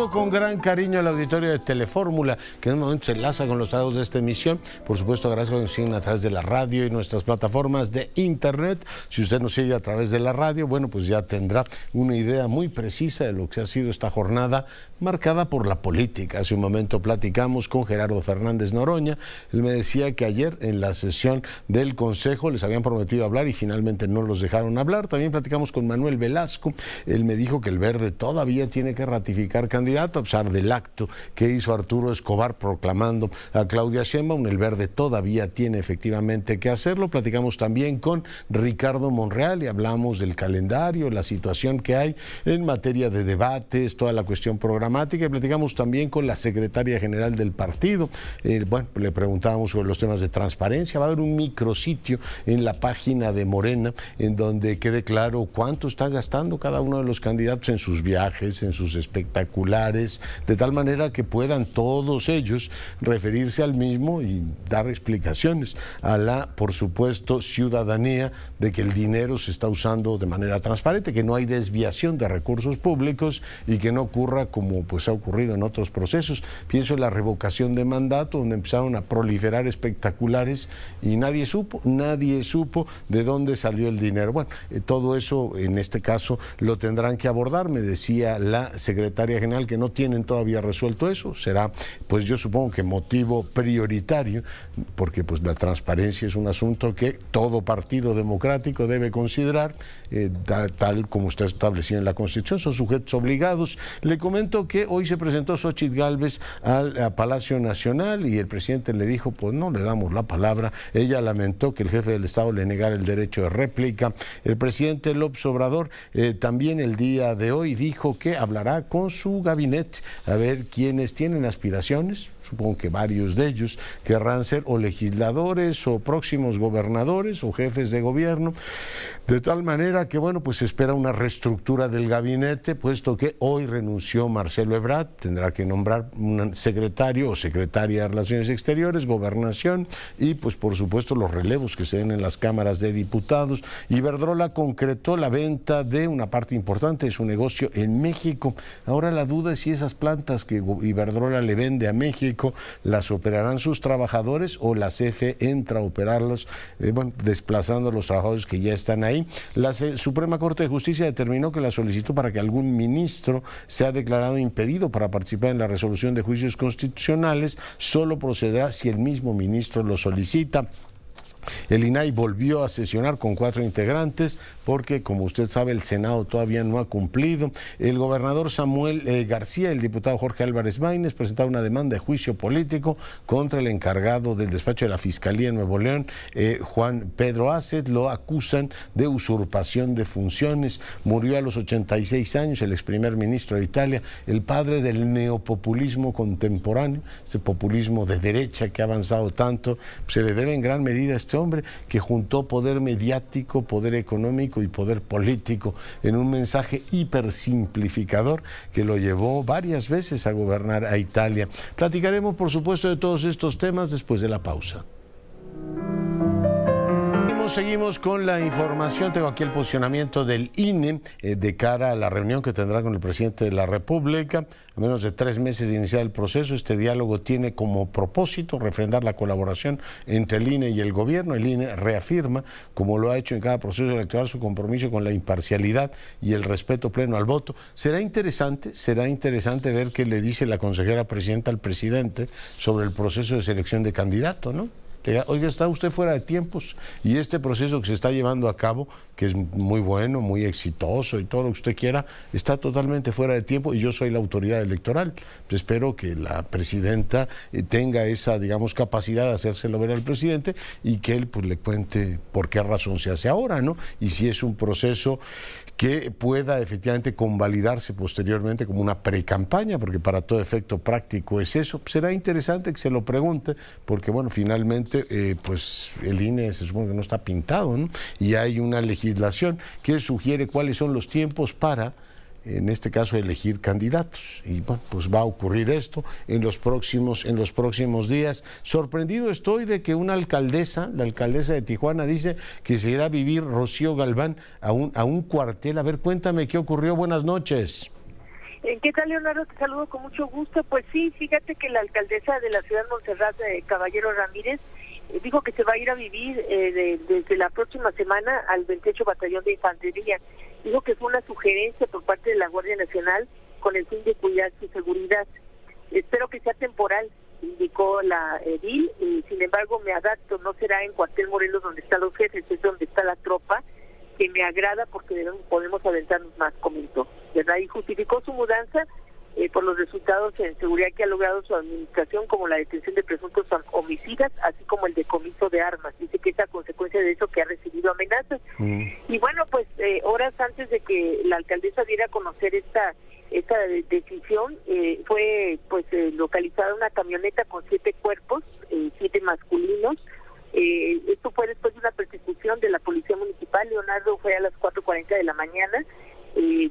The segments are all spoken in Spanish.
Saludo con gran cariño al auditorio de Telefórmula, que en un momento se enlaza con los sábados de esta emisión. Por supuesto, agradezco que nos sigan a través de la radio y nuestras plataformas de internet. Si usted nos sigue a través de la radio, bueno, pues ya tendrá una idea muy precisa de lo que ha sido esta jornada marcada por la política. Hace un momento platicamos con Gerardo Fernández Noroña. Él me decía que ayer en la sesión del Consejo les habían prometido hablar y finalmente no los dejaron hablar. También platicamos con Manuel Velasco. Él me dijo que el Verde todavía tiene que ratificar candidato, a pesar del acto que hizo Arturo Escobar proclamando a Claudia Sheinbaum. El Verde todavía tiene efectivamente que hacerlo. Platicamos también con Ricardo Monreal y hablamos del calendario, la situación que hay en materia de debates, toda la cuestión programática, y platicamos también con la secretaria general del partido. Bueno, le preguntábamos sobre los temas de transparencia. Va a haber un micrositio en la página de Morena en donde quede claro cuánto está gastando cada uno de los candidatos en sus viajes, en sus espectaculares, de tal manera que puedan todos ellos referirse al mismo y dar explicaciones a la, por supuesto, ciudadanía de que el dinero se está usando de manera transparente, que no hay desviación de recursos públicos y que no ocurra como pues ha ocurrido en otros procesos. Pienso en la revocación de mandato, donde empezaron a proliferar espectaculares y nadie supo de dónde salió el dinero. Bueno, todo eso en este caso lo tendrán que abordar. Me decía la secretaria general que no tienen todavía resuelto eso. Será, pues yo supongo que motivo prioritario, porque pues la transparencia es un asunto que todo partido democrático debe considerar, tal como está establecido en la Constitución. Son sujetos obligados. Le comento que hoy se presentó Xóchitl Gálvez al Palacio Nacional y el presidente le dijo, pues no le damos la palabra. Ella lamentó que el jefe del Estado le negara el derecho de réplica. El presidente López Obrador también el día de hoy dijo que hablará con su gabinete a ver quiénes tienen aspiraciones. Supongo que varios de ellos querrán ser o legisladores o próximos gobernadores o jefes de gobierno, de tal manera que, bueno, pues se espera una reestructura del gabinete, puesto que hoy renunció Marcelo Ebrard. Tendrá que nombrar un secretario o secretaria de Relaciones Exteriores, Gobernación y, pues, por supuesto, los relevos que se den en las cámaras de diputados. Iberdrola concretó la venta de una parte importante de su negocio en México. Ahora la duda es si esas plantas que Iberdrola le vende a México las operarán sus trabajadores o la CFE entra a operarlas, bueno, desplazando a los trabajadores que ya están ahí. La Suprema Corte de Justicia determinó que la solicitud para que algún ministro sea declarado impedido para participar en la resolución de juicios constitucionales solo procederá si el mismo ministro lo solicita. El INAI volvió a sesionar con 4 integrantes porque, como usted sabe, el Senado todavía no ha cumplido. El gobernador Samuel García, el diputado Jorge Álvarez Maínez presentaron una demanda de juicio político contra el encargado del despacho de la Fiscalía en Nuevo León, Juan Pedro Aset. Lo acusan de usurpación de funciones. Murió a los 86 años el ex primer ministro de Italia, el padre del neopopulismo contemporáneo, este populismo de derecha que ha avanzado tanto. Se le debe en gran medida a este hombre que juntó poder mediático, poder económico y poder político en un mensaje hipersimplificador que lo llevó varias veces a gobernar a Italia. Platicaremos, por supuesto, de todos estos temas después de la pausa. Seguimos con la información. Tengo aquí el posicionamiento del INE de cara a la reunión que tendrá con el presidente de la República. A menos de 3 meses de iniciar el proceso, este diálogo tiene como propósito refrendar la colaboración entre el INE y el gobierno. El INE reafirma, como lo ha hecho en cada proceso electoral, su compromiso con la imparcialidad y el respeto pleno al voto. Será interesante ver qué le dice la consejera presidenta al presidente sobre el proceso de selección de candidato, ¿no? Oiga, está usted fuera de tiempos y este proceso que se está llevando a cabo, que es muy bueno, muy exitoso y todo lo que usted quiera, está totalmente fuera de tiempo y yo soy la autoridad electoral. Pues espero que la presidenta tenga esa, digamos, capacidad de hacérselo ver al presidente y que él pues le cuente por qué razón se hace ahora, ¿no? Y si es un proceso que pueda efectivamente convalidarse posteriormente como una precampaña, porque para todo efecto práctico es eso. Será interesante que se lo pregunte, porque bueno, finalmente pues el INE se supone que no está pintado, ¿no? Y hay una legislación que sugiere cuáles son los tiempos para, en este caso, elegir candidatos. Y bueno, pues va a ocurrir esto en los próximos días. Sorprendido estoy de que una alcaldesa, la alcaldesa de Tijuana, dice que se irá a vivir Rocío Galván a un cuartel. A ver, cuéntame qué ocurrió. Buenas noches. ¿Qué tal, Leonardo? Te saludo con mucho gusto. Pues sí, fíjate que la alcaldesa de la ciudad de Montserrat, Caballero Ramírez, dijo que se va a ir a vivir desde la próxima semana al 28 Batallón de Infantería. Dijo que fue una sugerencia por parte de la Guardia Nacional con el fin de cuidar su seguridad. Espero que sea temporal, indicó la edil, y sin embargo me adapto, no será en Cuartel Morelos donde están los jefes, es donde está la tropa, que me agrada porque podemos aventarnos más, comentó, ¿verdad? Y justificó su mudanza por los resultados en seguridad que ha logrado su administración, como la detención de presuntos homicidas, así como el decomiso de armas. Dice que es a consecuencia de eso que ha recibido amenazas. Y bueno, pues horas antes de que la alcaldesa diera a conocer esta decisión, fue localizada una camioneta con 7 cuerpos, 7 masculinos. Esto fue después de una persecución de la policía municipal. Leonardo, fue a las 4:40 de la mañana.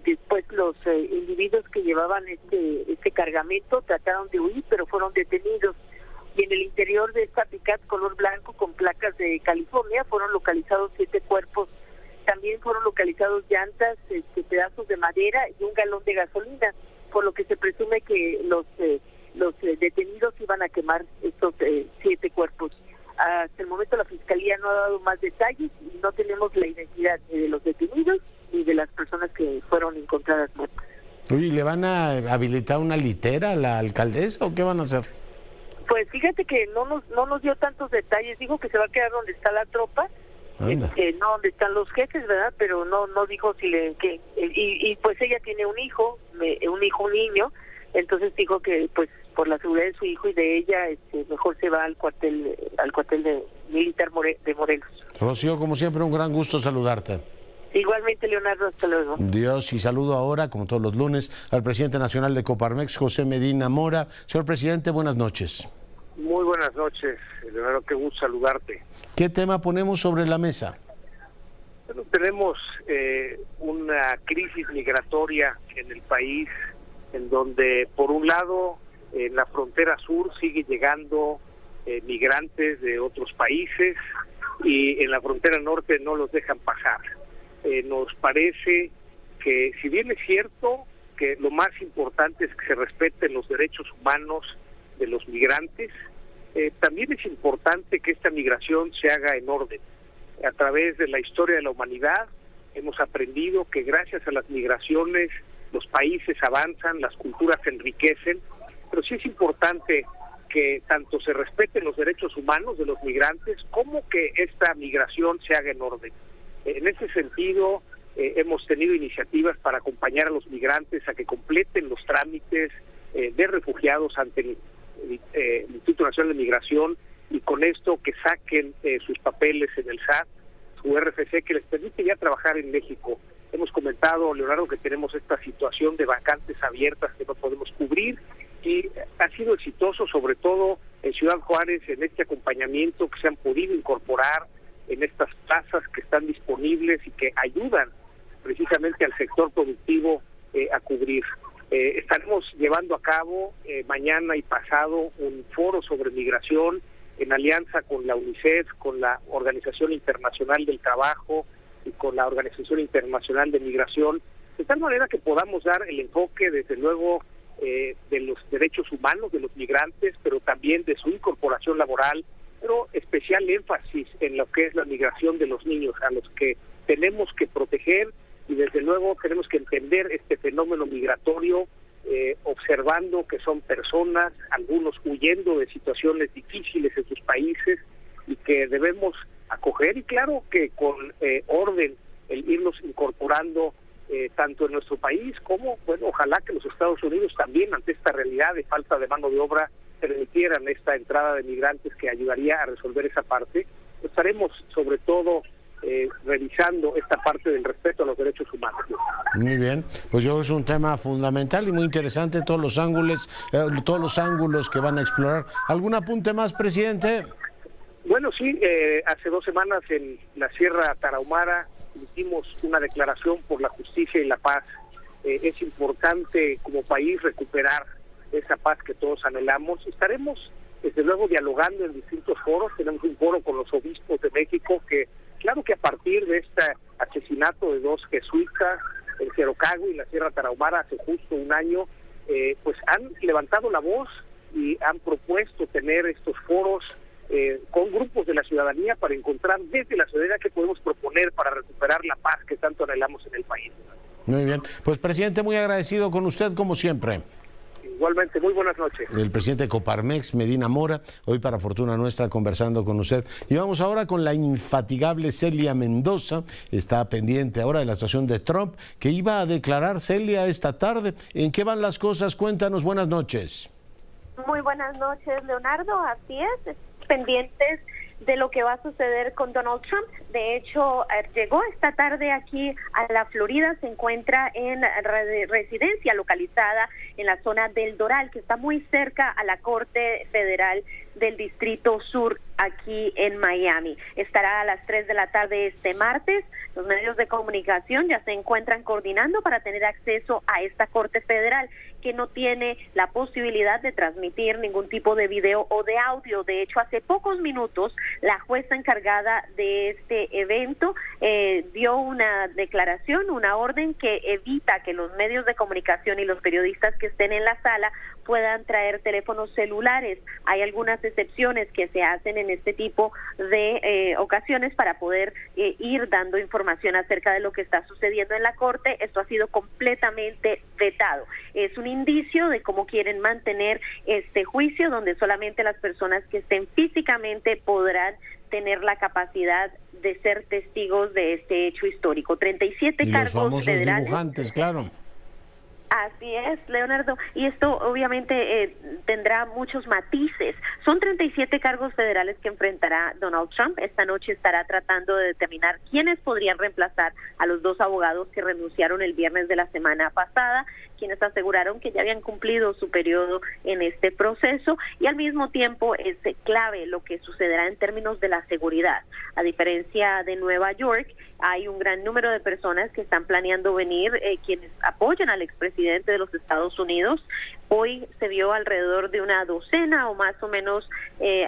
Después los individuos que llevaban este cargamento trataron de huir, pero fueron detenidos. Y en el interior de esta pick-up color blanco con placas de California fueron localizados 7 cuerpos. También fueron localizados llantas, pedazos de madera y un galón de gasolina, por lo que se presume que los detenidos iban a quemar estos 7 cuerpos. Hasta el momento la Fiscalía no ha dado más detalles y no tenemos la identidad ni de los detenidos ni de las personas que fueron encontradas muertas. Oye, ¿le van a habilitar una litera a la alcaldesa o qué van a hacer? Pues fíjate que no nos dio tantos detalles. Dijo que se va a quedar donde está la tropa, no donde están los jefes, ¿verdad? Pero no dijo si y pues ella tiene un hijo, un niño, entonces dijo que pues por la seguridad de su hijo y de ella, mejor se va al cuartel de militar de Morelos. Rocío, como siempre, un gran gusto saludarte. Igualmente, Leonardo, hasta luego. Dios, y saludo ahora, como todos los lunes, al presidente nacional de Coparmex, José Medina Mora. Señor presidente, buenas noches. Muy buenas noches, Leonardo, qué gusto saludarte. ¿Qué tema ponemos sobre la mesa? Bueno, tenemos una crisis migratoria en el país, en donde, por un lado, en la frontera sur sigue llegando migrantes de otros países y en la frontera norte no los dejan pasar. Nos parece que, si bien es cierto que lo más importante es que se respeten los derechos humanos de los migrantes, también es importante que esta migración se haga en orden. A través de la historia de la humanidad hemos aprendido que gracias a las migraciones los países avanzan, las culturas se enriquecen, pero sí es importante que tanto se respeten los derechos humanos de los migrantes como que esta migración se haga en orden. En ese sentido, hemos tenido iniciativas para acompañar a los migrantes a que completen los trámites de refugiados ante el Instituto Nacional de Migración, y con esto que saquen sus papeles en el SAT, su RFC, que les permite ya trabajar en México. Hemos comentado, Leonardo, que tenemos esta situación de vacantes abiertas que no podemos cubrir, y ha sido exitoso, sobre todo en Ciudad Juárez, en este acompañamiento que se han podido incorporar en estas plazas que están disponibles y que ayudan precisamente al sector productivo a cubrir. Estaremos llevando a cabo mañana y pasado un foro sobre migración en alianza con la UNICEF, con la Organización Internacional del Trabajo y con la Organización Internacional de Migración, de tal manera que podamos dar el enfoque, desde luego, de los derechos humanos de los migrantes, pero también de su incorporación laboral, pero especial énfasis en lo que es la migración de los niños, a los que tenemos que proteger, y desde luego tenemos que entender este fenómeno migratorio, observando que son personas, algunos huyendo de situaciones difíciles en sus países, y que debemos acoger, y claro que con orden, el irlos incorporando tanto en nuestro país como, bueno, ojalá que los Estados Unidos también, ante esta realidad de falta de mano de obra, permitieran esta entrada de migrantes que ayudaría a resolver esa parte. Estaremos sobre todo revisando esta parte del respeto a los derechos humanos. Muy bien, pues yo creo que es un tema fundamental y muy interesante, todos los ángulos que van a explorar. ¿Algún apunte más, presidente? Bueno, sí, hace 2 semanas en la Sierra Tarahumara hicimos una declaración por la justicia y la paz. Es importante como país recuperar esa paz que todos anhelamos. Estaremos, desde luego, dialogando en distintos foros. Tenemos un foro con los obispos de México que, claro que a partir de este asesinato de 2 jesuitas, en Cerro Cago y la Sierra Tarahumara hace justo un año, pues han levantado la voz y han propuesto tener estos foros con grupos de la ciudadanía para encontrar desde la ciudadanía qué podemos proponer para recuperar la paz que tanto anhelamos en el país. Muy bien. Pues, presidente, muy agradecido con usted, como siempre. Igualmente, muy buenas noches. El presidente de Coparmex, Medina Mora, hoy para fortuna nuestra conversando con usted. Y vamos ahora con la infatigable Celia Mendoza. Está pendiente ahora de la situación de Trump, que iba a declarar Celia esta tarde. ¿En qué van las cosas? Cuéntanos, buenas noches. Muy buenas noches, Leonardo. Así es, pendientes de lo que va a suceder con Donald Trump. De hecho, llegó esta tarde aquí a la Florida, se encuentra en residencia localizada en la zona del Doral, que está muy cerca a la Corte Federal del Distrito Sur aquí en Miami. Estará a las 3 de la tarde este martes. Los medios de comunicación ya se encuentran coordinando para tener acceso a esta Corte Federal, que no tiene la posibilidad de transmitir ningún tipo de video o de audio. De hecho, hace pocos minutos, la jueza encargada de este evento dio una declaración, una orden que evita que los medios de comunicación y los periodistas que estén en la sala puedan traer teléfonos celulares. Hay algunas excepciones que se hacen en este tipo de ocasiones para poder ir dando información acerca de lo que está sucediendo en la corte. Esto ha sido completamente vetado. Es un indicio de cómo quieren mantener este juicio, donde solamente las personas que estén físicamente podrán tener la capacidad de ser testigos de este hecho histórico. 37 y cargos los famosos federales. Dibujantes, claro. Así es, Leonardo, y esto obviamente tendrá muchos matices. Son 37 cargos federales que enfrentará Donald Trump. Esta noche estará tratando de determinar quiénes podrían reemplazar a los dos abogados que renunciaron el viernes de la semana pasada, quienes aseguraron que ya habían cumplido su periodo en este proceso, y al mismo tiempo es clave lo que sucederá en términos de la seguridad. A diferencia de Nueva York, hay un gran número de personas que están planeando venir, quienes apoyan al expresidente de los Estados Unidos. Hoy se vio alrededor de una docena o más o menos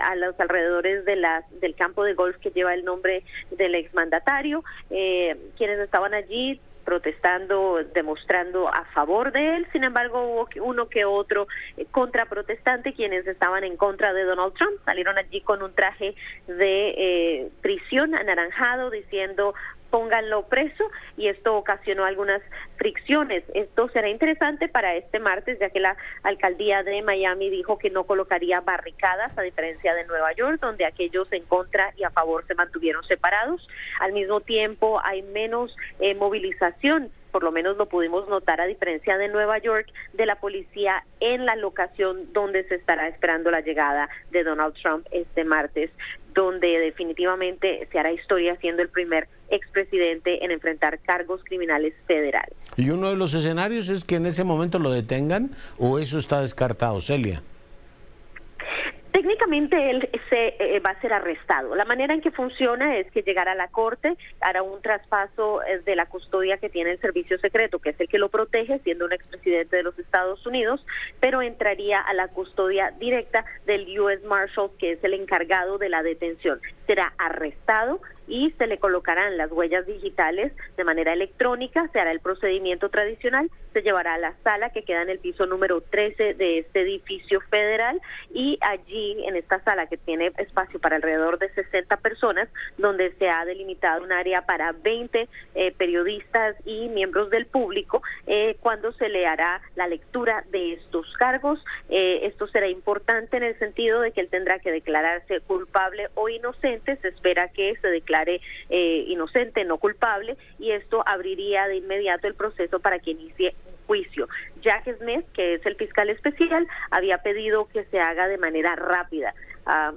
a los alrededores de del campo de golf que lleva el nombre del exmandatario, quienes estaban allí protestando, demostrando a favor de él. Sin embargo, hubo uno que otro contraprotestante, quienes estaban en contra de Donald Trump. Salieron allí con un traje de prisión anaranjado diciendo pónganlo preso, y esto ocasionó algunas fricciones. Esto será interesante para este martes, ya que la alcaldía de Miami dijo que no colocaría barricadas, a diferencia de Nueva York, donde aquellos en contra y a favor se mantuvieron separados. Al mismo tiempo, hay menos movilización, por lo menos lo pudimos notar, a diferencia de Nueva York, de la policía en la locación donde se estará esperando la llegada de Donald Trump este martes, donde definitivamente se hará historia siendo el primer expresidente en enfrentar cargos criminales federales. ¿Y uno de los escenarios es que en ese momento lo detengan, o eso está descartado, Celia? Técnicamente él va a ser arrestado. La manera en que funciona es que llegará a la corte, hará un traspaso de la custodia que tiene el servicio secreto, que es el que lo protege, siendo un expresidente de los Estados Unidos, pero entraría a la custodia directa del U.S. Marshal, que es el encargado de la detención. Será arrestado y se le colocarán las huellas digitales de manera electrónica, se hará el procedimiento tradicional, se llevará a la sala que queda en el piso número 13 de este edificio federal, y allí en esta sala, que tiene espacio para alrededor de 60 personas, donde se ha delimitado un área para 20 periodistas y miembros del público, cuando se le hará la lectura de estos cargos. Esto será importante en el sentido de que él tendrá que declararse culpable o inocente. Se espera que se declare inocente, no culpable, y esto abriría de inmediato el proceso para que inicie un juicio. Jack Smith, que es el fiscal especial, había pedido que se haga de manera rápida.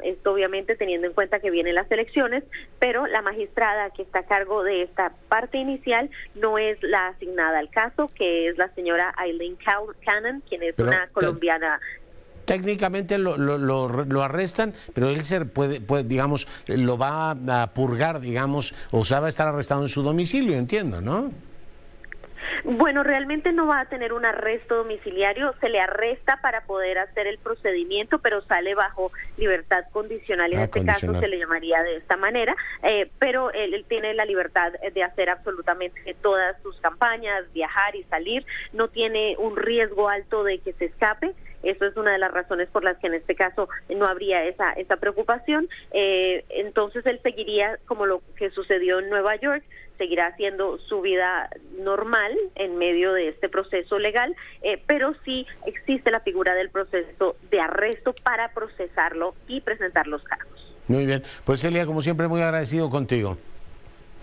Esto obviamente teniendo en cuenta que vienen las elecciones, pero la magistrada que está a cargo de esta parte inicial no es la asignada al caso, que es la señora Aileen Cannon, quien es una colombiana. Técnicamente lo arrestan, pero él puede, digamos, lo va a purgar, digamos, o sea, va a estar arrestado en su domicilio, entiendo, ¿no? Bueno, realmente no va a tener un arresto domiciliario, se le arresta para poder hacer el procedimiento, pero sale bajo libertad condicional y en este caso se le llamaría de esta manera, pero él tiene la libertad de hacer absolutamente todas sus campañas, viajar y salir, no tiene un riesgo alto de que se escape. Eso es una de las razones por las que en este caso no habría esa preocupación. Entonces él seguiría como lo que sucedió en Nueva York, seguirá haciendo su vida normal en medio de este proceso legal, pero sí existe la figura del proceso de arresto para procesarlo y presentar los cargos. Muy bien, pues Celia, como siempre, muy agradecido contigo.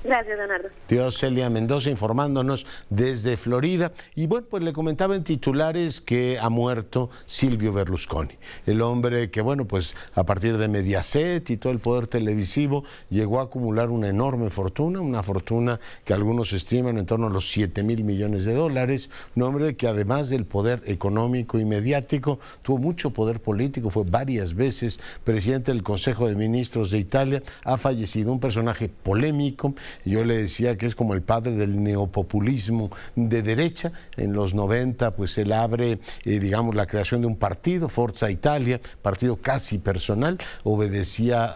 Gracias, Leonardo. Tío Celia Mendoza informándonos desde Florida. Y bueno, pues le comentaba en titulares que ha muerto Silvio Berlusconi, el hombre que, bueno, pues a partir de Mediaset y todo el poder televisivo llegó a acumular una enorme fortuna, una fortuna que algunos estiman en torno a los 7.000 millones de dólares, un hombre que además del poder económico y mediático tuvo mucho poder político, fue varias veces presidente del Consejo de Ministros de Italia, ha fallecido, un personaje polémico. Yo le decía que es como el padre del neopopulismo de derecha. En los 90, pues él abre, digamos, la creación de un partido, Forza Italia, partido casi personal, obedecía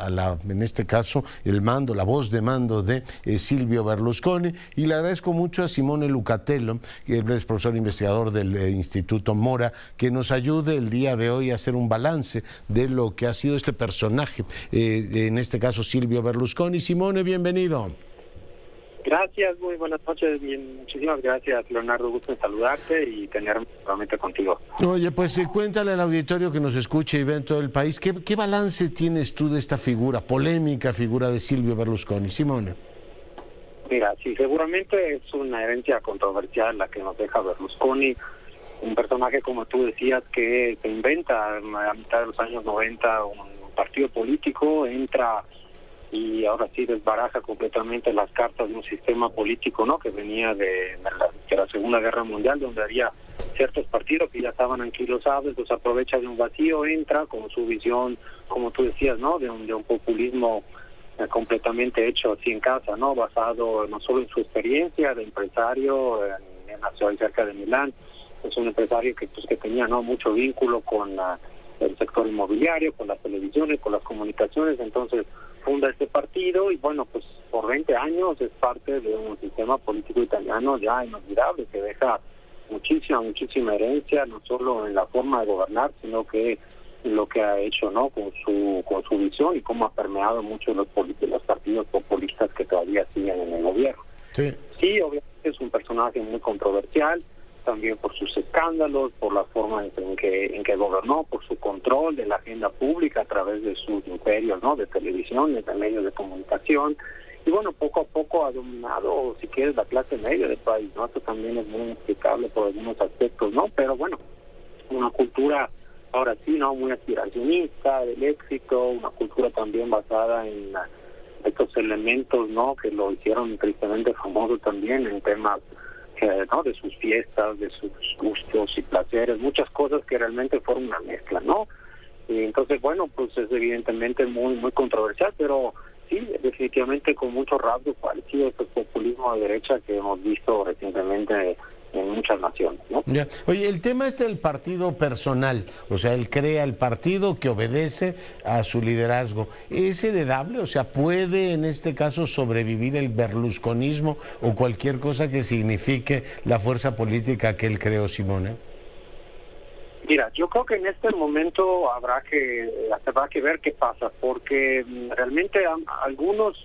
en este caso, el mando, la voz de mando de Silvio Berlusconi. Y le agradezco mucho a Simone Lucatello, que es profesor investigador del Instituto Mora, que nos ayude el día de hoy a hacer un balance de lo que ha sido este personaje, en este caso Silvio Berlusconi. Simone, bienvenido. Gracias, muy buenas noches, bien, muchísimas gracias, Leonardo, gusto en saludarte y tenerme nuevamente contigo. Oye, pues cuéntale al auditorio que nos escuche y ve en todo el país, ¿qué balance tienes tú de esta figura, polémica figura de Silvio Berlusconi? Simone. Mira, sí, seguramente es una herencia controversial la que nos deja Berlusconi, un personaje, como tú decías, que se inventa a mitad de los años 90 un partido político, entra y ahora sí desbaraja completamente las cartas de un sistema político, ¿no?, que venía de la Segunda Guerra Mundial, donde había ciertos partidos que ya estaban anquilosados, entonces aprovecha de un vacío, entra con su visión, como tú decías, ¿no?, de un populismo completamente hecho así en casa, ¿no?, basado no solo en su experiencia de empresario en la ciudad cerca de Milán. Es un empresario que tenía, ¿no?, mucho vínculo con el sector inmobiliario, con las televisiones, con las comunicaciones, entonces funda este partido y bueno, pues por 20 años es parte de un sistema político italiano ya inolvidable, que deja muchísima herencia, no solo en la forma de gobernar, sino que lo que ha hecho, ¿no?, con su visión y cómo ha permeado mucho los partidos populistas que todavía siguen en el gobierno. Sí, obviamente es un personaje muy controversial, también por sus escándalos, por la forma en que gobernó, por su control de la agenda pública a través de sus imperios, ¿no?, de televisión, de medios de comunicación. Y bueno, poco a poco ha dominado, si quieres, la clase media del país, ¿no? Esto también es muy explicable por algunos aspectos, ¿no? Pero bueno, una cultura, ahora sí, ¿no?, muy aspiracionista, del éxito, una cultura también basada en estos elementos, ¿no?, que lo hicieron tristemente famoso también en temas, ¿no?, de sus fiestas, de sus gustos y placeres, muchas cosas que realmente fueron una mezcla, ¿no? Y entonces, bueno, pues es evidentemente muy controversial, pero sí, definitivamente con muchos rasgos parecidos a este populismo de derecha que hemos visto recientemente en muchas naciones, ¿no? Ya. Oye, el tema del partido personal, o sea, él crea el partido que obedece a su liderazgo. ¿Es heredable? O sea, ¿puede en este caso sobrevivir el berlusconismo o cualquier cosa que signifique la fuerza política que él creó, Simone? Mira, yo creo que en este momento habrá que ver qué pasa, porque realmente algunos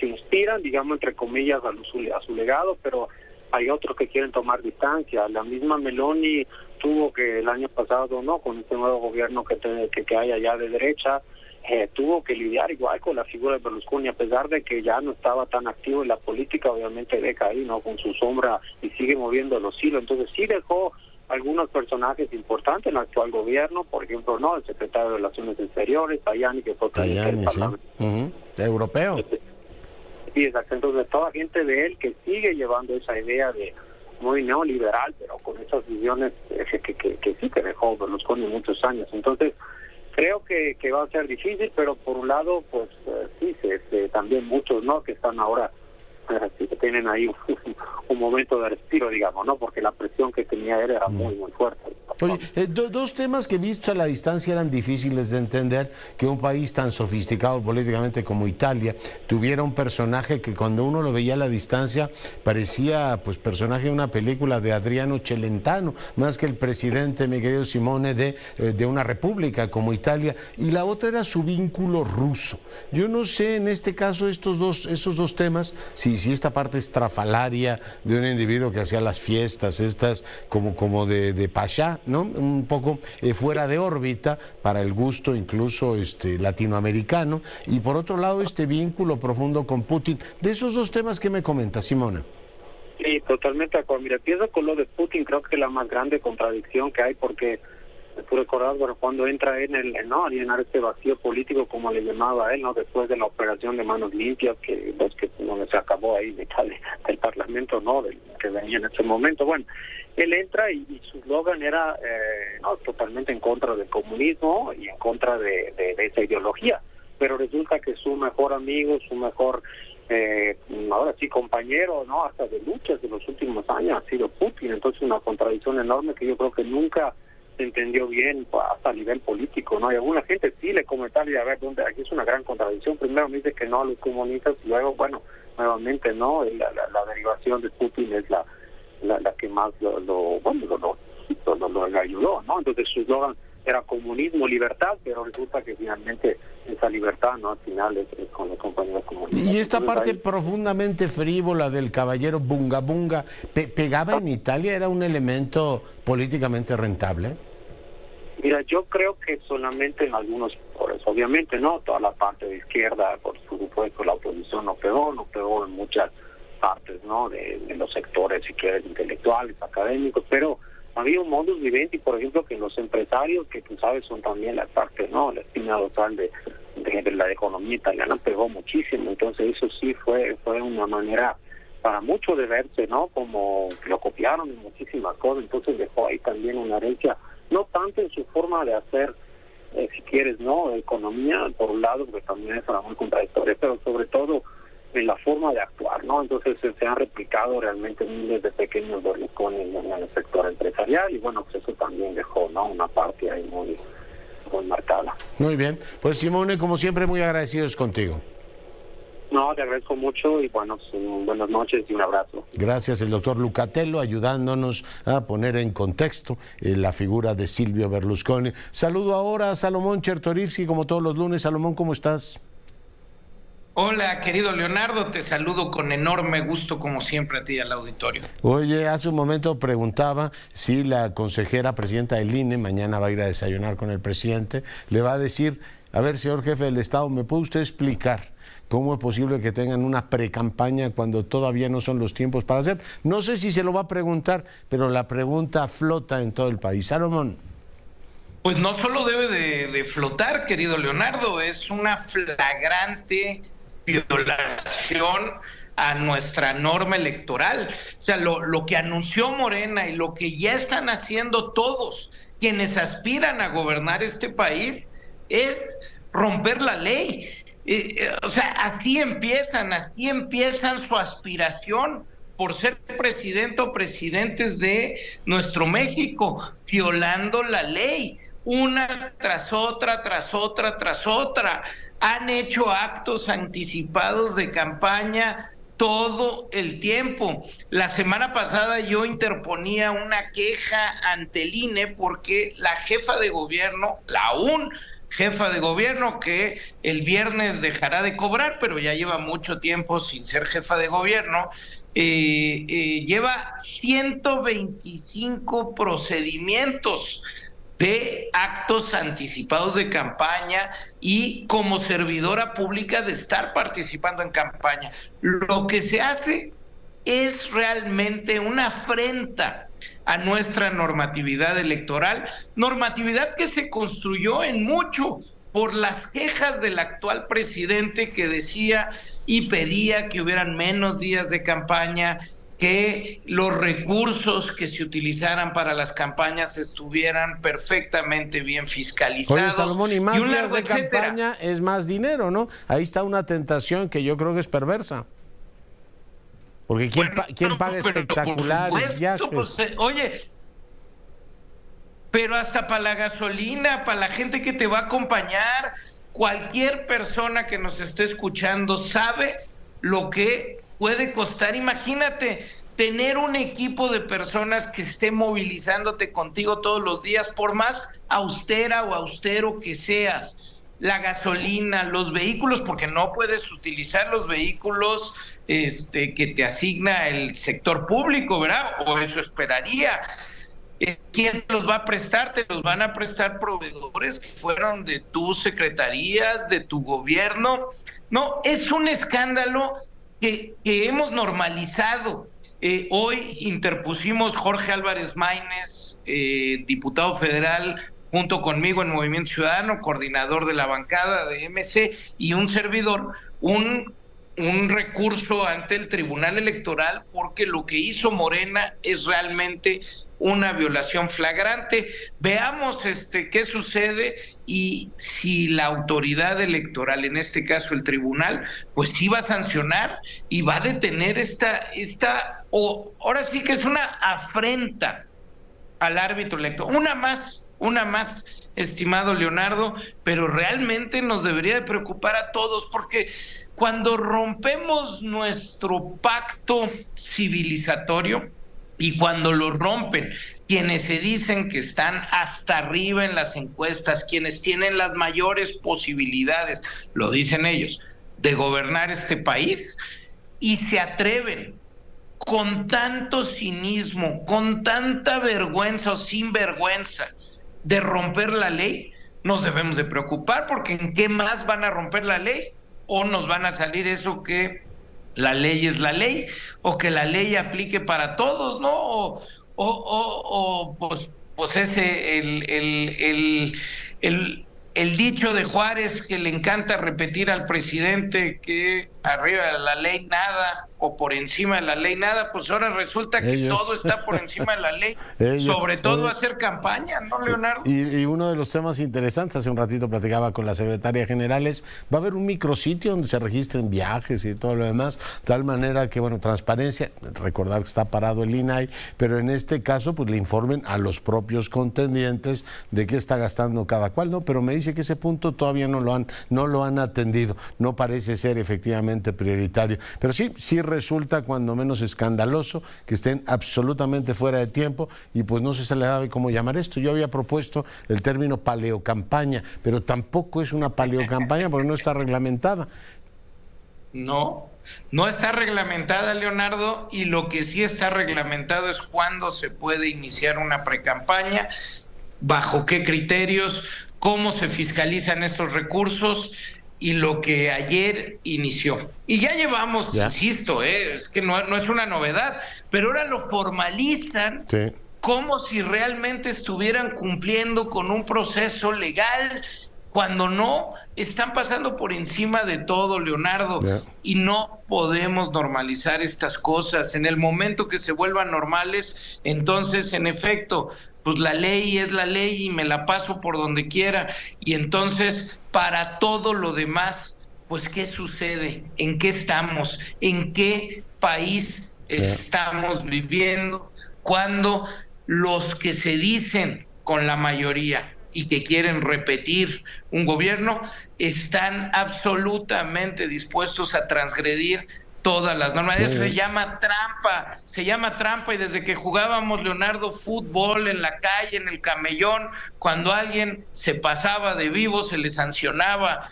se inspiran, digamos, entre comillas, a su legado, pero hay otros que quieren tomar distancia. La misma Meloni tuvo que el año pasado, ¿no?, con este nuevo gobierno que hay allá de derecha, tuvo que lidiar igual con la figura de Berlusconi, a pesar de que ya no estaba tan activo en la política, obviamente deja ahí, ¿no?, con su sombra y sigue moviendo los hilos. Entonces sí dejó algunos personajes importantes en el actual gobierno, por ejemplo, ¿no?, el secretario de Relaciones Exteriores, Tajani, que fue Tajani, sí. Europeo. Sí, exacto. Entonces toda gente de él que sigue llevando esa idea de muy neoliberal, pero con esas visiones que sí que dejó Berlusconi muchos años. Entonces creo que va a ser difícil, pero por un lado, pues sí, también muchos, ¿no?, que están ahora así que tienen ahí un momento de respiro, digamos, ¿no? Porque la presión que tenía él era muy fuerte. Oye, dos temas que vistos a la distancia eran difíciles de entender, que un país tan sofisticado políticamente como Italia tuviera un personaje que cuando uno lo veía a la distancia parecía pues personaje de una película de Adriano Celentano, más que el presidente, mi querido Simone, de una república como Italia, y la otra era su vínculo ruso. Yo no sé en este caso esos dos temas, si esta parte estrafalaria de un individuo que hacía las fiestas, estas como de Pasha, ¿no? Un poco fuera de órbita para el gusto incluso latinoamericano, y por otro lado este vínculo profundo con Putin. De esos dos temas, ¿qué me comenta, Simona? Sí, totalmente de acuerdo. Mira, empiezo con lo de Putin, creo que es la más grande contradicción que hay, porque tú recordás, bueno, cuando entra en a llenar este vacío político, como le llamaba él, ¿no? Después de la operación de manos limpias, donde se acabó ahí del Parlamento, ¿no? Que venía en ese momento. Bueno, él entra y su eslogan era totalmente en contra del comunismo y en contra de esa ideología. Pero resulta que su mejor amigo, su mejor ahora sí compañero, ¿no? Hasta de luchas de los últimos años ha sido Putin. Entonces una contradicción enorme que yo creo que nunca se entendió bien hasta a nivel político, ¿no? Y alguna gente sí le comentaría, a ver, aquí es una gran contradicción. Primero me dice que no a los comunistas, y luego, bueno, nuevamente, ¿no? La derivación de Putin es la que más lo ayudó, ¿no? Entonces su eslogan era comunismo, libertad, pero resulta que finalmente esa libertad, ¿no? Al final es con los compañeros comunistas. Y esta Entonces, parte profundamente frívola del caballero Bunga Bunga, ¿pegaba en Italia? ¿Era un elemento políticamente rentable? Mira, yo creo que solamente en algunos sectores, obviamente, ¿no? Toda la parte de izquierda, por supuesto, la oposición no pegó en muchas partes, ¿no? De los sectores, si quieres, intelectuales, académicos, pero había un modus vivendi, por ejemplo, que los empresarios, que tú sabes son también la parte, ¿no? La espina dorsal de la economía italiana, pegó muchísimo. Entonces eso sí fue una manera para mucho de verse, ¿no? Como lo copiaron en muchísimas cosas. Entonces dejó ahí también una herencia, no tanto en su forma de hacer, si quieres, ¿no? Economía, por un lado, porque también es muy contradictoria, pero sobre todo en la forma de actuar, ¿no? Entonces se han replicado realmente miles de pequeños Berlusconi en el sector empresarial, y bueno, pues eso también dejó, ¿no? Una parte ahí muy marcada. Muy bien, pues Simone, como siempre, muy agradecidos contigo. No, te agradezco mucho y bueno, buenas noches y un abrazo. Gracias, el doctor Lucatello, ayudándonos a poner en contexto la figura de Silvio Berlusconi. Saludo ahora a Salomón Chertorivsky, como todos los lunes. Salomón, ¿cómo estás? Hola, querido Leonardo, te saludo con enorme gusto, como siempre, a ti y al auditorio. Oye, hace un momento preguntaba si la consejera presidenta del INE, mañana va a ir a desayunar con el presidente, le va a decir, a ver, señor jefe del Estado, ¿me puede usted explicar cómo es posible que tengan una precampaña cuando todavía no son los tiempos para hacer? No sé si se lo va a preguntar, pero la pregunta flota en todo el país. Salomón. Pues no solo debe de flotar, querido Leonardo, es una flagrante violación a nuestra norma electoral. O sea, lo que anunció Morena y lo que ya están haciendo todos quienes aspiran a gobernar este país es romper la ley. O sea, así empiezan su aspiración por ser presidente o presidentes de nuestro México, violando la ley, una tras otra, tras otra, tras otra. Han hecho actos anticipados de campaña todo el tiempo. La semana pasada yo interponía una queja ante el INE porque la jefa de gobierno, la jefa de gobierno que el viernes dejará de cobrar, pero ya lleva mucho tiempo sin ser jefa de gobierno, lleva 125 procedimientos de actos anticipados de campaña y como servidora pública de estar participando en campaña. Lo que se hace es realmente una afrenta a nuestra normatividad electoral, normatividad que se construyó en mucho por las quejas del actual presidente que decía y pedía que hubieran menos días de campaña, que los recursos que se utilizaran para las campañas estuvieran perfectamente bien fiscalizados. Oye, Salomón, y más días de campaña es más dinero, ¿no? Ahí está una tentación que yo creo que es perversa. Porque ¿quién paga pero espectaculares por supuesto, viajes? Pues, oye, pero hasta para la gasolina, para la gente que te va a acompañar, cualquier persona que nos esté escuchando sabe lo que puede costar. Imagínate tener un equipo de personas que esté movilizándote contigo todos los días, por más austera o austero que seas. La gasolina, los vehículos, porque no puedes utilizar los vehículos que te asigna el sector público, ¿verdad? O eso esperaría. ¿Quién los va a prestar? Te los van a prestar proveedores que fueron de tus secretarías, de tu gobierno. No, es un escándalo que hemos normalizado. Hoy interpusimos Jorge Álvarez Maínez, diputado federal, junto conmigo en Movimiento Ciudadano, coordinador de la bancada de MC, y un servidor, un recurso ante el Tribunal Electoral, porque lo que hizo Morena es realmente una violación flagrante. Veamos qué sucede y si la autoridad electoral, en este caso el tribunal, pues sí va a sancionar y va a detener ahora sí que es una afrenta al árbitro electoral. Una más, estimado Leonardo, pero realmente nos debería de preocupar a todos, porque cuando rompemos nuestro pacto civilizatorio y cuando lo rompen quienes se dicen que están hasta arriba en las encuestas, quienes tienen las mayores posibilidades, lo dicen ellos, de gobernar este país, y se atreven con tanto cinismo, con tanta vergüenza o sinvergüenza de romper la ley, nos debemos de preocupar, porque ¿en qué más van a romper la ley? ¿O nos van a salir eso que la ley es la ley, o que la ley aplique para todos, ¿no? Pues ese el dicho de Juárez, que le encanta repetir al presidente, que arriba de la ley nada, o por encima de la ley nada, pues ahora resulta que todo está por encima de la ley, sobre todo hacer campaña, ¿no, Leonardo? Y uno de los temas interesantes, hace un ratito platicaba con la secretaria general, va a haber un micrositio donde se registren viajes y todo lo demás, tal manera que, bueno, transparencia, recordar que está parado el INAI, pero en este caso, pues le informen a los propios contendientes de qué está gastando cada cual, ¿no? Pero me dice que ese punto todavía no lo han atendido, no parece ser efectivamente prioritario, pero sí resulta cuando menos escandaloso que estén absolutamente fuera de tiempo y pues no se sabe cómo llamar esto. Yo había propuesto el término paleocampaña, pero tampoco es una paleocampaña porque no está reglamentada. No está reglamentada, Leonardo, y lo que sí está reglamentado es cuándo se puede iniciar una precampaña, bajo qué criterios, cómo se fiscalizan estos recursos y lo que ayer inició. Y ya llevamos, insisto, es que no es una novedad, pero ahora lo formalizan como si realmente estuvieran cumpliendo con un proceso legal, cuando no, están pasando por encima de todo, Leonardo, y no podemos normalizar estas cosas. En el momento que se vuelvan normales, entonces, en efecto, pues la ley es la ley y me la paso por donde quiera, y entonces para todo lo demás, pues ¿qué sucede? ¿En qué estamos? ¿En qué país estamos viviendo? Cuando los que se dicen con la mayoría y que quieren repetir un gobierno están absolutamente dispuestos a transgredir todas las normas. Eso se llama trampa, y desde que jugábamos, Leonardo, fútbol en la calle, en el camellón, cuando alguien se pasaba de vivo se le sancionaba.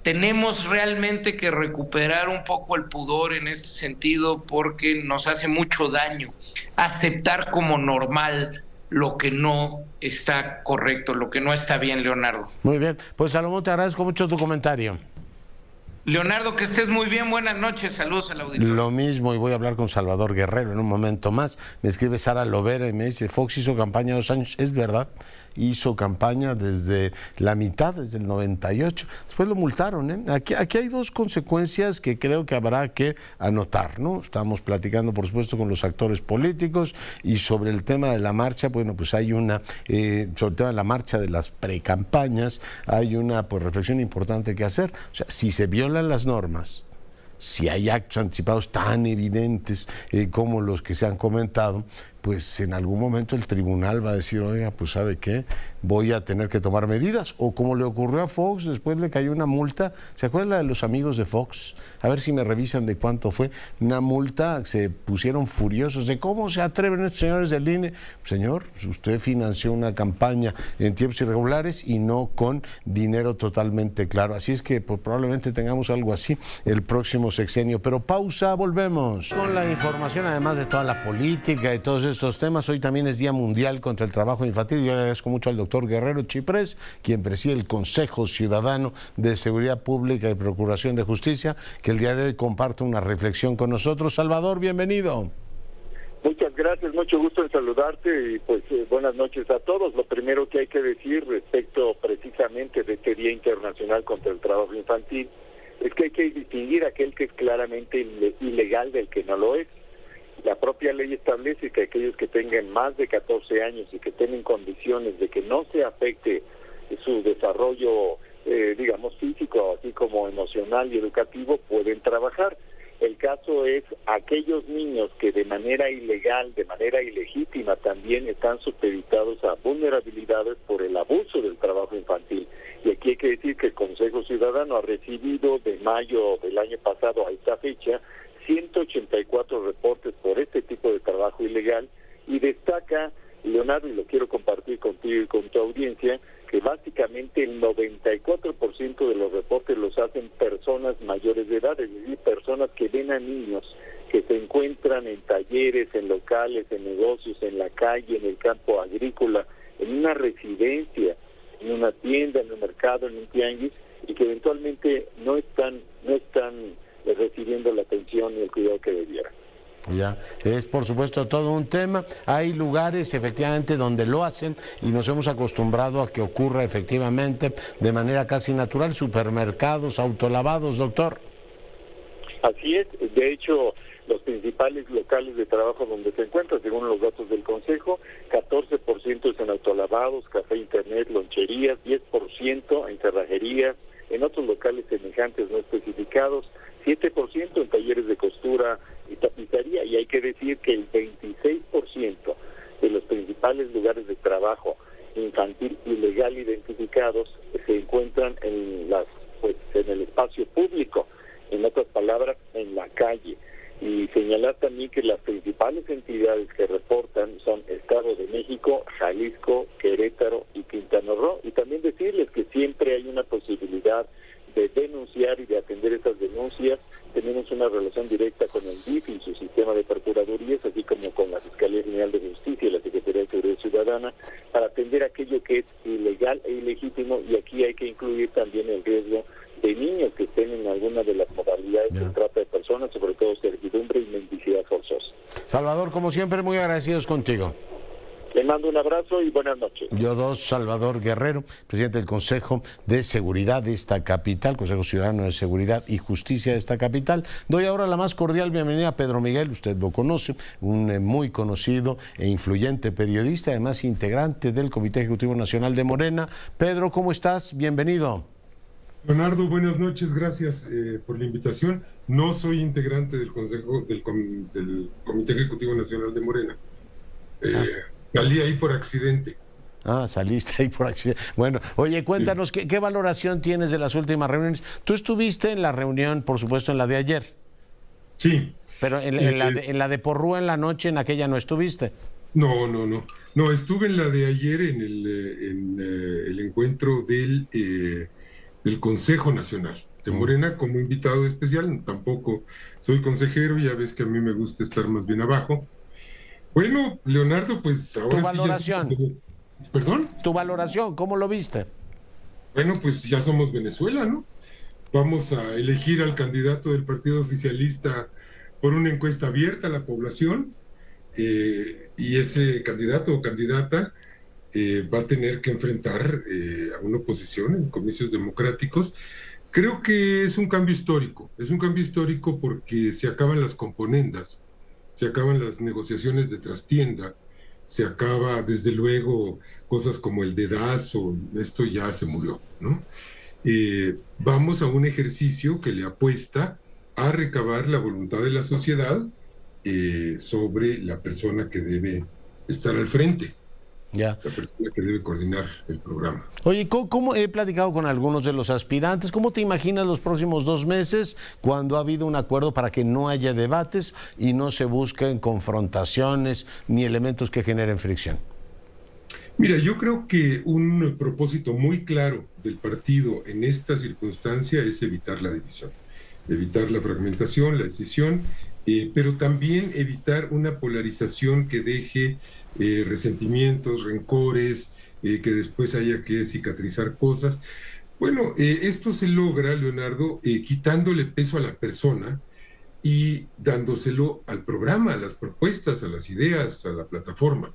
Tenemos realmente que recuperar un poco el pudor en este sentido, porque nos hace mucho daño aceptar como normal lo que no está correcto, lo que no está bien, Leonardo. Muy bien, pues Salomón, te agradezco mucho tu comentario. Leonardo, que estés muy bien, buenas noches, saludos al auditorio. Lo mismo, y voy a hablar con Salvador Guerrero en un momento más. Me escribe Sara Lovera y me dice, Fox hizo campaña 2 años, es verdad, hizo campaña desde la mitad, desde el 98, después lo multaron, ¿eh? Aquí hay 2 consecuencias que creo que habrá que anotar, ¿no? Estamos platicando, por supuesto, con los actores políticos, y sobre el tema de la marcha, bueno, pues hay una, sobre el tema de la marcha de las precampañas, hay una, pues, reflexión importante que hacer. O sea, si se violan las normas, si hay actos anticipados tan evidentes como los que se han comentado, pues en algún momento el tribunal va a decir, oiga, pues ¿sabe qué? Voy a tener que tomar medidas. O como le ocurrió a Fox, después le cayó una multa. ¿Se acuerdan de los amigos de Fox? A ver si me revisan de cuánto fue. Una multa, se pusieron furiosos de cómo se atreven estos señores del INE. Señor, usted financió una campaña en tiempos irregulares y no con dinero totalmente claro. Así es que pues, probablemente tengamos algo así el próximo sexenio. Pero pausa, volvemos con la información, además de toda la política y todos estos temas. Hoy también es Día Mundial contra el Trabajo Infantil. Yo le agradezco mucho al doctor Guerrero Chiprés, quien preside el Consejo Ciudadano de Seguridad Pública y Procuración de Justicia, que el día de hoy comparte una reflexión con nosotros. Salvador, bienvenido. Muchas gracias, mucho gusto en saludarte y pues buenas noches a todos. Lo primero que hay que decir respecto precisamente de este Día Internacional contra el Trabajo Infantil es que hay que distinguir aquel que es claramente ilegal del que no lo es. La propia ley establece que aquellos que tengan más de 14 años y que tengan condiciones de que no se afecte su desarrollo, digamos, físico, así como emocional y educativo, pueden trabajar. El caso es aquellos niños que de manera ilegal, de manera ilegítima, también están supeditados a vulnerabilidades por el abuso del trabajo infantil. Y aquí hay que decir que el Consejo Ciudadano ha recibido de mayo del año pasado a esta fecha 184 reportes por este tipo de trabajo ilegal, y destaca, Leonardo, y lo quiero compartir contigo y con tu audiencia, que básicamente el 94% de los reportes los hacen personas mayores de edad, es decir, personas que ven a niños que se encuentran en talleres, en locales, en negocios, en la calle, en el campo agrícola, en una residencia, en una tienda, en un mercado, en un tianguis, y que eventualmente no están recibiendo la atención y el cuidado que debieran. Ya, es por supuesto todo un tema. Hay lugares efectivamente donde lo hacen y nos hemos acostumbrado a que ocurra efectivamente de manera casi natural. Supermercados, autolavados, doctor. Así es, de hecho, los principales locales de trabajo donde se encuentra, según los datos del Consejo, 14% es en autolavados, café, internet, loncherías, 10% en cerrajerías, en otros locales semejantes no especificados, 7% en talleres de costura y tapicería, y hay que decir que el 26% de los principales lugares de trabajo infantil ilegal identificados se encuentran en el espacio público, en otras palabras, en la calle. Y señalar también que las principales entidades que reportan son Estado de México, Jalisco, Querétaro y Quintana Roo, y también decirles que siempre hay una posibilidad de denunciar y de atender esas denuncias. Tenemos una relación directa con el DIF y su sistema de procuradurías, así como con la Fiscalía General de Justicia y la Secretaría de Seguridad Ciudadana, para atender aquello que es ilegal e ilegítimo, y aquí hay que incluir también el riesgo de niños que estén en alguna de las modalidades de trata de personas, sobre todo servidumbre y mendicidad forzosa. Salvador, como siempre, muy agradecidos contigo. Le mando un abrazo y buenas noches. Salvador Guerrero, presidente del Consejo de Seguridad de esta capital, Consejo Ciudadano de Seguridad y Justicia de esta capital. Doy ahora la más cordial bienvenida a Pedro Miguel, usted lo conoce, un muy conocido e influyente periodista, además integrante del Comité Ejecutivo Nacional de Morena. Pedro, ¿cómo estás? Bienvenido. Leonardo, buenas noches, gracias por la invitación. No soy integrante del Consejo del Comité Ejecutivo Nacional de Morena. Salí ahí por accidente. Saliste ahí por accidente. Bueno, oye, cuéntanos, sí. ¿Qué valoración tienes de las últimas reuniones? Tú estuviste en la reunión, por supuesto, en la de ayer. Sí. Pero en la de Porrúa en la noche, en aquella no estuviste. No, estuve en la de ayer en el encuentro del Consejo Nacional de Morena como invitado especial. Tampoco soy consejero, ya ves que a mí me gusta estar más bien abajo. Bueno, Leonardo, pues ahora ¿Tu valoración? ¿Perdón? ¿Tu valoración? ¿Cómo lo viste? Bueno, pues ya somos Venezuela, ¿no? Vamos a elegir al candidato del partido oficialista por una encuesta abierta a la población, y ese candidato o candidata va a tener que enfrentar a una oposición en comicios democráticos. Creo que es un cambio histórico. Es un cambio histórico porque se acaban las componendas, se acaban las negociaciones de trastienda, se acaba, desde luego, cosas como el dedazo, esto ya se murió, ¿no? Vamos a un ejercicio que le apuesta a recabar la voluntad de la sociedad sobre la persona que debe estar al frente, Ya. la persona que debe coordinar el programa. Oye, ¿cómo he platicado con algunos de los aspirantes? ¿Cómo te imaginas los próximos 2 meses cuando ha habido un acuerdo para que no haya debates y no se busquen confrontaciones ni elementos que generen fricción? Mira, yo creo que un propósito muy claro del partido en esta circunstancia es evitar la división, evitar la fragmentación, la decisión, pero también evitar una polarización que deje resentimientos, rencores, que después haya que cicatrizar cosas. Bueno, esto se logra, Leonardo, quitándole peso a la persona y dándoselo al programa, a las propuestas, a las ideas, a la plataforma.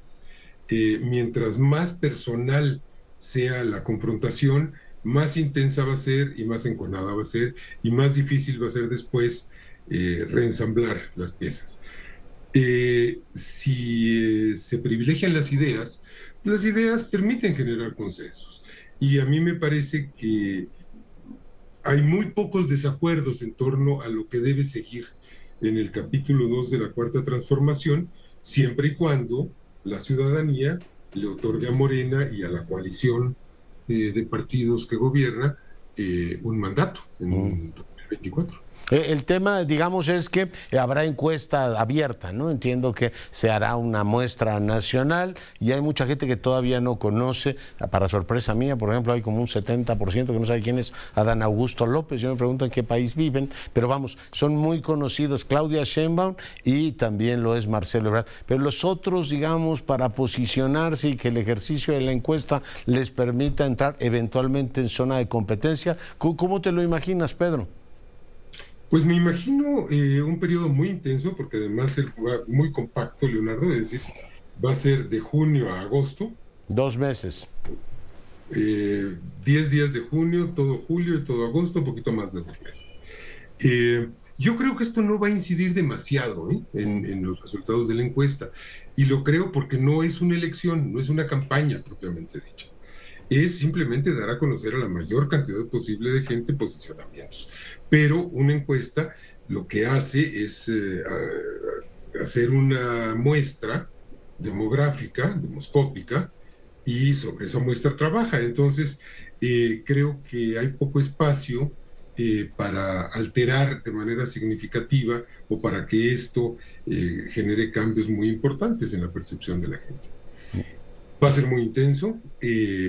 Mientras más personal sea la confrontación, más intensa va a ser y más enconada va a ser y más difícil va a ser después reensamblar las piezas. Si se privilegian las ideas permiten generar consensos. Y a mí me parece que hay muy pocos desacuerdos en torno a lo que debe seguir en el capítulo 2 de la Cuarta Transformación, siempre y cuando la ciudadanía le otorgue a Morena y a la coalición de partidos que gobierna un mandato en 2024. El tema, digamos, es que habrá encuesta abierta, ¿no? Entiendo que se hará una muestra nacional y hay mucha gente que todavía no conoce. Para sorpresa mía, por ejemplo, hay como un 70% que no sabe quién es Adán Augusto López. Yo me pregunto en qué país viven, pero vamos, son muy conocidos Claudia Sheinbaum y también lo es Marcelo Ebrard. Pero los otros, digamos, para posicionarse y que el ejercicio de la encuesta les permita entrar eventualmente en zona de competencia, ¿cómo te lo imaginas, Pedro? Pues me imagino un periodo muy intenso, porque además va muy compacto, Leonardo, es decir, va a ser de junio a agosto. 2 meses. 10 días de junio, todo julio y todo agosto, un poquito más de 2 meses. Yo creo que esto no va a incidir demasiado en los resultados de la encuesta, y lo creo porque no es una elección, no es una campaña propiamente dicha. Es simplemente dar a conocer a la mayor cantidad posible de gente posicionamientos. Pero una encuesta lo que hace es hacer una muestra demográfica, demoscópica, y sobre esa muestra trabaja. Entonces, creo que hay poco espacio para alterar de manera significativa o para que esto genere cambios muy importantes en la percepción de la gente. Va a ser muy intenso,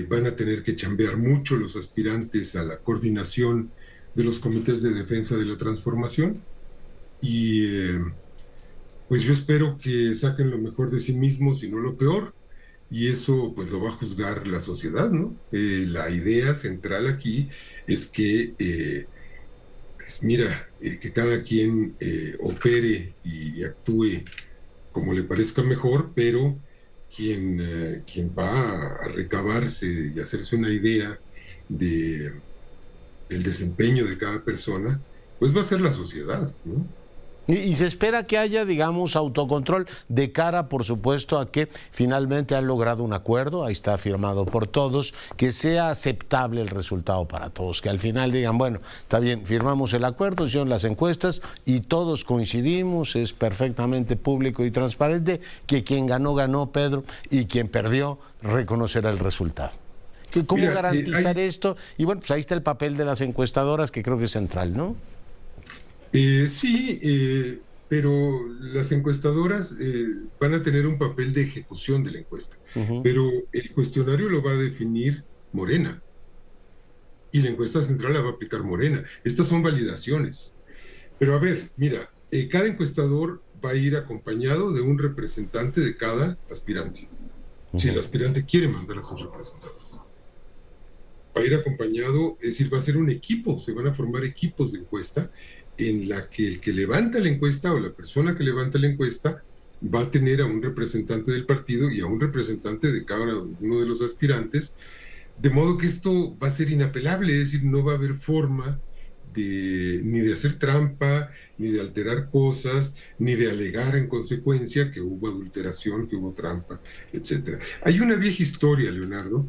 van a tener que chambear mucho los aspirantes a la coordinación de los comités de defensa de la transformación y pues yo espero que saquen lo mejor de sí mismos y no lo peor, y eso pues lo va a juzgar la sociedad, ¿no? La idea central aquí es que pues mira, que cada quien opere y actúe como le parezca mejor, pero quien va a recabarse y hacerse una idea del desempeño de cada persona, pues va a ser la sociedad, ¿no? Y se espera que haya, digamos, autocontrol de cara, por supuesto, a que finalmente han logrado un acuerdo, ahí está firmado por todos, que sea aceptable el resultado para todos, que al final digan, bueno, está bien, firmamos el acuerdo, hicieron las encuestas y todos coincidimos, es perfectamente público y transparente, que quien ganó, ganó, Pedro, y quien perdió, reconocerá el resultado. ¿Cómo garantizar esto? Y bueno, pues ahí está el papel de las encuestadoras, que creo que es central, ¿no? Sí, pero las encuestadoras van a tener un papel de ejecución de la encuesta, pero el cuestionario lo va a definir Morena y la encuesta central la va a aplicar Morena. Estas son validaciones. Pero a ver, mira, cada encuestador va a ir acompañado de un representante de cada aspirante. Si el aspirante quiere mandar a sus representantes, va a ir acompañado, es decir, va a ser un equipo, se van a formar equipos de encuesta en la que el que levanta la encuesta o la persona que levanta la encuesta va a tener a un representante del partido y a un representante de cada uno de los aspirantes, de modo que esto va a ser inapelable, es decir, no va a haber forma ni de hacer trampa, ni de alterar cosas, ni de alegar en consecuencia que hubo adulteración, que hubo trampa, etc. Hay una vieja historia, Leonardo,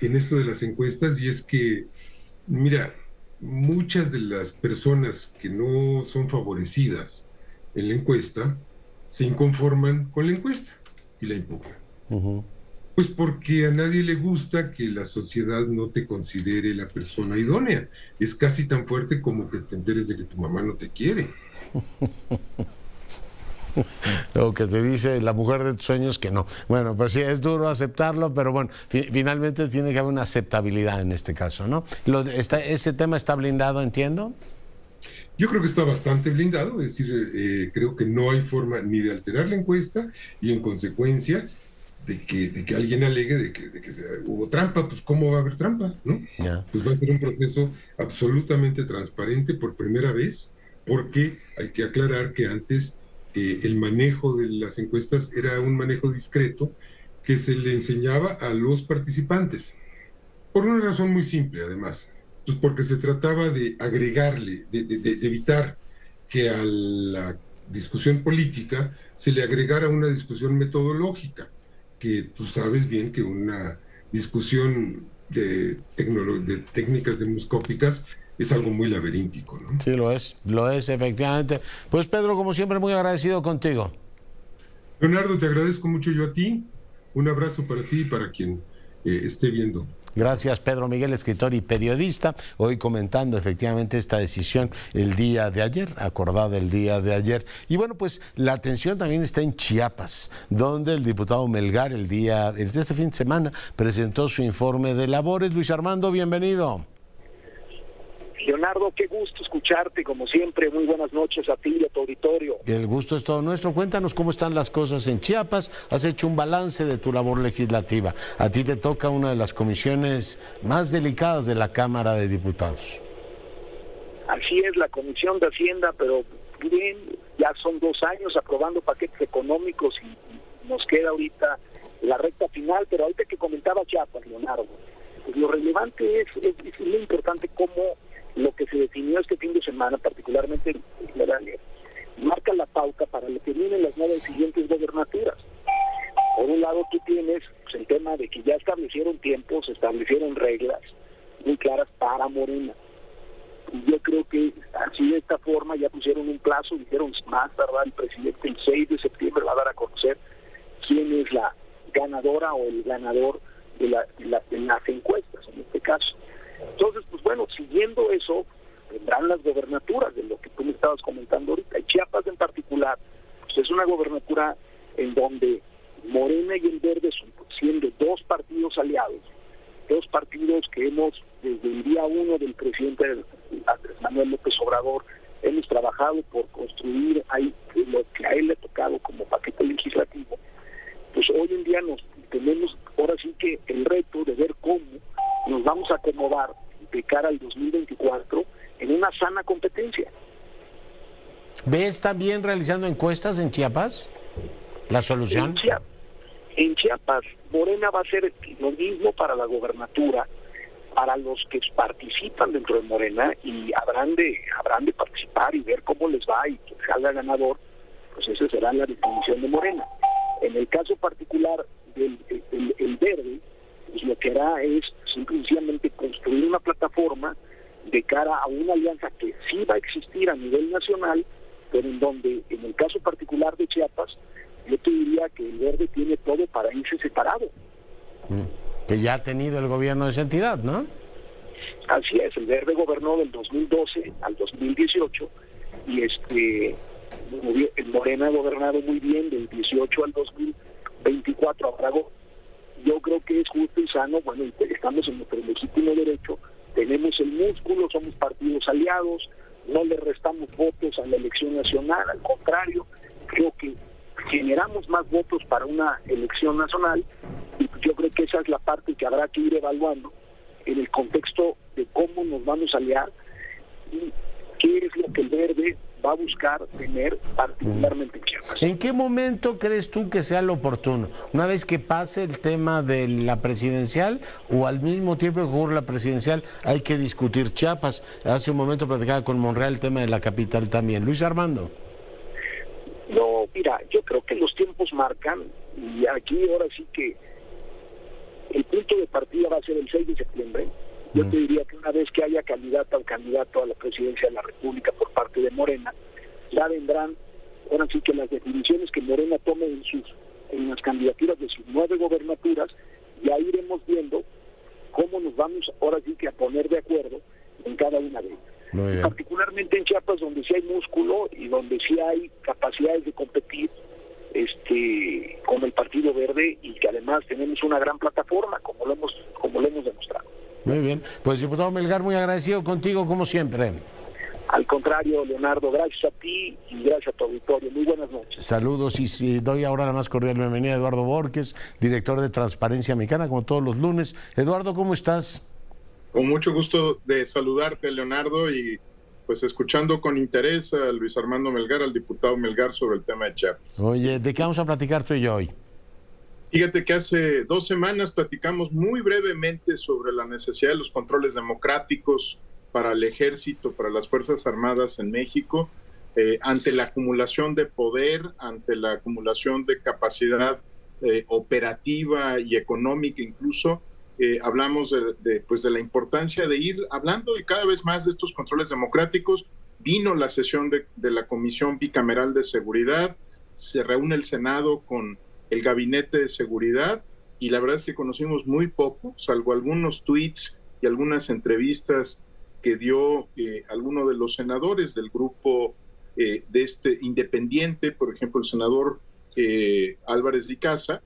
en esto de las encuestas, y es que, mira, muchas de las personas que no son favorecidas en la encuesta se inconforman con la encuesta y la impugnan. Uh-huh. Pues porque a nadie le gusta que la sociedad no te considere la persona idónea. Es casi tan fuerte como que te enteres de que tu mamá no te quiere. O que te dice la mujer de tus sueños que no. Bueno, pues sí, es duro aceptarlo, pero bueno, finalmente tiene que haber una aceptabilidad en este caso, ¿no? ¿Ese tema está blindado, entiendo? Yo creo que está bastante blindado, es decir, creo que no hay forma ni de alterar la encuesta y en consecuencia de que alguien alegue de que hubo trampa. Pues ¿cómo va a haber trampa? ¿No? Yeah. Pues va a ser un proceso absolutamente transparente por primera vez, porque hay que aclarar que antes el manejo de las encuestas era un manejo discreto que se le enseñaba a los participantes, por una razón muy simple además, pues porque se trataba de agregarle, de evitar que a la discusión política se le agregara una discusión metodológica, que tú sabes bien que una discusión de técnicas demoscópicas es algo muy laberíntico, ¿no? Sí, lo es efectivamente. Pues Pedro, como siempre, muy agradecido contigo. Leonardo, te agradezco mucho yo a ti. Un abrazo para ti y para quien esté viendo. Gracias, Pedro Miguel, escritor y periodista, hoy comentando efectivamente esta decisión el día de ayer, acordada el día de ayer. Y bueno, pues la atención también está en Chiapas, donde el diputado Melgar este fin de semana presentó su informe de labores. Luis Armando, bienvenido. Leonardo, qué gusto escucharte, como siempre. Muy buenas noches a ti y a tu auditorio. El gusto es todo nuestro. Cuéntanos cómo están las cosas en Chiapas. Has hecho un balance de tu labor legislativa. A ti te toca una de las comisiones más delicadas de la Cámara de Diputados. Así es, la Comisión de Hacienda, pero bien, ya son 2 años aprobando paquetes económicos y nos queda ahorita la recta final. Pero ahorita que comentaba Chiapas, Leonardo, pues lo relevante es lo importante cómo lo que se definió este fin de semana, particularmente el marca la pauta para lo que vienen las 9 siguientes gobernaturas. Por un lado, tú tienes pues, el tema de que ya establecieron tiempos, establecieron reglas muy claras para Morena. Y yo creo que así de esta forma ya pusieron un plazo, dijeron más tardar el presidente el 6 de septiembre va a dar a conocer quién es la ganadora o el ganador de las encuestas, en este caso. Entonces, pues bueno, siguiendo eso, vendrán las gobernaturas, de lo que tú me estabas comentando ahorita. Y Chiapas en particular, pues es una gobernatura en donde Morena y el Verde son siendo 2 partidos aliados, 2 partidos que hemos, desde el día 1 del presidente Andrés Manuel López Obrador, hemos trabajado por construir ahí lo que a él le ha tocado como paquete legislativo. Pues hoy en día nos tenemos ahora sí que el reto de ver cómo nos vamos a acomodar de cara al 2024 en una sana competencia. ¿Ves también realizando encuestas en Chiapas? ¿La solución? En Chiapas, Morena va a hacer lo mismo para la gobernatura, para los que participan dentro de Morena, y habrán de participar y ver cómo les va, y que salga ganador, pues esa será la definición de Morena. En el caso particular del Verde, pues lo que hará es simplemente construir una plataforma de cara a una alianza que sí va a existir a nivel nacional, pero en donde, en el caso particular de Chiapas, yo te diría que el Verde tiene todo para irse separado. Que ya ha tenido el gobierno de esa entidad, ¿no? Así es, el Verde gobernó del 2012 al 2018 y el Morena ha gobernado muy bien del 18 al 2024. Ahora, yo creo que es justo y sano, bueno, estamos en nuestro legítimo derecho, tenemos el músculo, somos partidos aliados, no le restamos votos a la elección nacional, al contrario, creo que generamos más votos para una elección nacional, y yo creo que esa es la parte que habrá que ir evaluando en el contexto de cómo nos vamos a aliar y qué es lo que el Verde va a buscar tener particularmente en Chiapas. ¿En qué momento crees tú que sea lo oportuno? ¿Una vez que pase el tema de la presidencial o al mismo tiempo que ocurre la presidencial hay que discutir Chiapas? Hace un momento platicaba con Monreal el tema de la capital también. Luis Armando. No, mira, yo creo que los tiempos marcan y aquí ahora sí que el punto de partida va a ser el 6 de septiembre. Y Yo te diría que una vez que haya candidata o candidato a la presidencia de la República por parte de Morena, ya vendrán, ahora sí que las definiciones que Morena tome en las candidaturas de sus 9 gobernaturas, ya iremos viendo cómo nos vamos ahora sí que a poner de acuerdo en cada una de ellas. Particularmente en Chiapas, donde sí hay músculo y donde sí hay capacidades de competir con el Partido Verde, y que además tenemos una gran plataforma, como lo hemos demostrado. Muy bien, pues diputado Melgar, muy agradecido contigo como siempre. Al contrario, Leonardo, gracias a ti y gracias a tu auditorio. Muy buenas noches. Saludos, y doy ahora la más cordial bienvenida a Eduardo Borges, director de Transparencia Mexicana, como todos los lunes. Eduardo, ¿cómo estás? Con mucho gusto de saludarte, Leonardo, y pues escuchando con interés a Luis Armando Melgar, al diputado Melgar, sobre el tema de Chiapas. Oye, ¿de qué vamos a platicar tú y yo hoy? Fíjate que hace 2 semanas platicamos muy brevemente sobre la necesidad de los controles democráticos para el ejército, para las Fuerzas Armadas en México, ante la acumulación de poder, ante la acumulación de capacidad operativa y económica incluso. Hablamos de la importancia de ir hablando y cada vez más de estos controles democráticos. Vino la sesión de la Comisión Bicameral de Seguridad, se reúne el Senado con el Gabinete de Seguridad, y la verdad es que conocimos muy poco, salvo algunos tweets y algunas entrevistas que dio alguno de los senadores del grupo de independiente, por ejemplo el senador Álvarez de Icaza.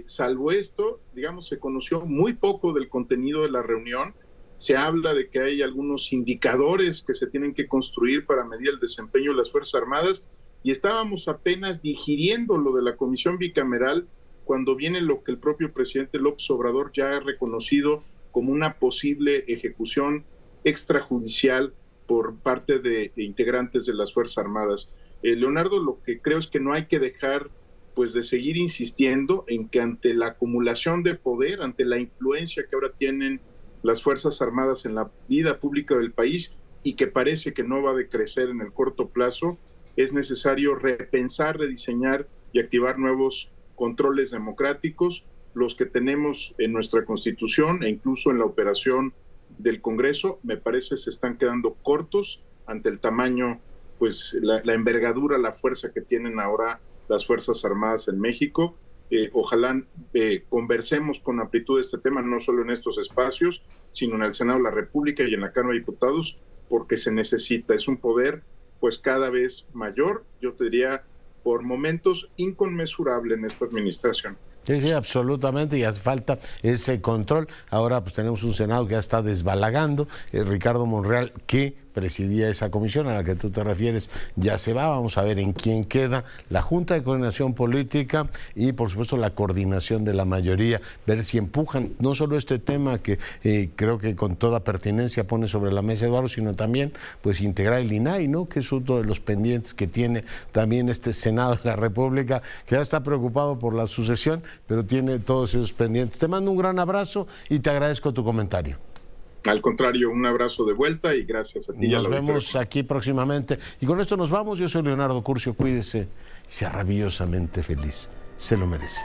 Salvo esto, digamos, se conoció muy poco del contenido de la reunión. Se habla de que hay algunos indicadores que se tienen que construir para medir el desempeño de las Fuerzas Armadas, y estábamos apenas digiriendo lo de la Comisión Bicameral cuando viene lo que el propio presidente López Obrador ya ha reconocido como una posible ejecución extrajudicial por parte de integrantes de las Fuerzas Armadas. Leonardo, lo que creo es que no hay que dejar pues de seguir insistiendo en que ante la acumulación de poder, ante la influencia que ahora tienen las Fuerzas Armadas en la vida pública del país, y que parece que no va a decrecer en el corto plazo, es necesario repensar, rediseñar y activar nuevos controles democráticos, los que tenemos en nuestra Constitución e incluso en la operación del Congreso. Me parece se están quedando cortos ante el tamaño, pues la envergadura, la fuerza que tienen ahora las Fuerzas Armadas en México. Ojalá conversemos con amplitud de este tema, no solo en estos espacios, sino en el Senado de la República y en la Cámara de Diputados, porque se necesita. Es un poder pues cada vez mayor, yo te diría por momentos inconmensurable en esta administración. Sí, absolutamente, y hace falta ese control. Ahora pues tenemos un Senado que ya está desbalagando. Ricardo Monreal, que presidía esa comisión a la que tú te refieres, ya se va. Vamos a ver en quién queda la Junta de Coordinación Política y por supuesto la coordinación de la mayoría, ver si empujan no solo este tema que creo que con toda pertinencia pone sobre la mesa Eduardo, sino también pues integrar el INAI, ¿no?, que es uno de los pendientes que tiene también este Senado de la República, que ya está preocupado por la sucesión, pero tiene todos esos pendientes. Te mando un gran abrazo y te agradezco tu comentario. Al contrario, un abrazo de vuelta y gracias a ti. Nos vemos aquí próximamente. Y con esto nos vamos. Yo soy Leonardo Curcio. Cuídese y sea rabillosamente feliz. Se lo merece.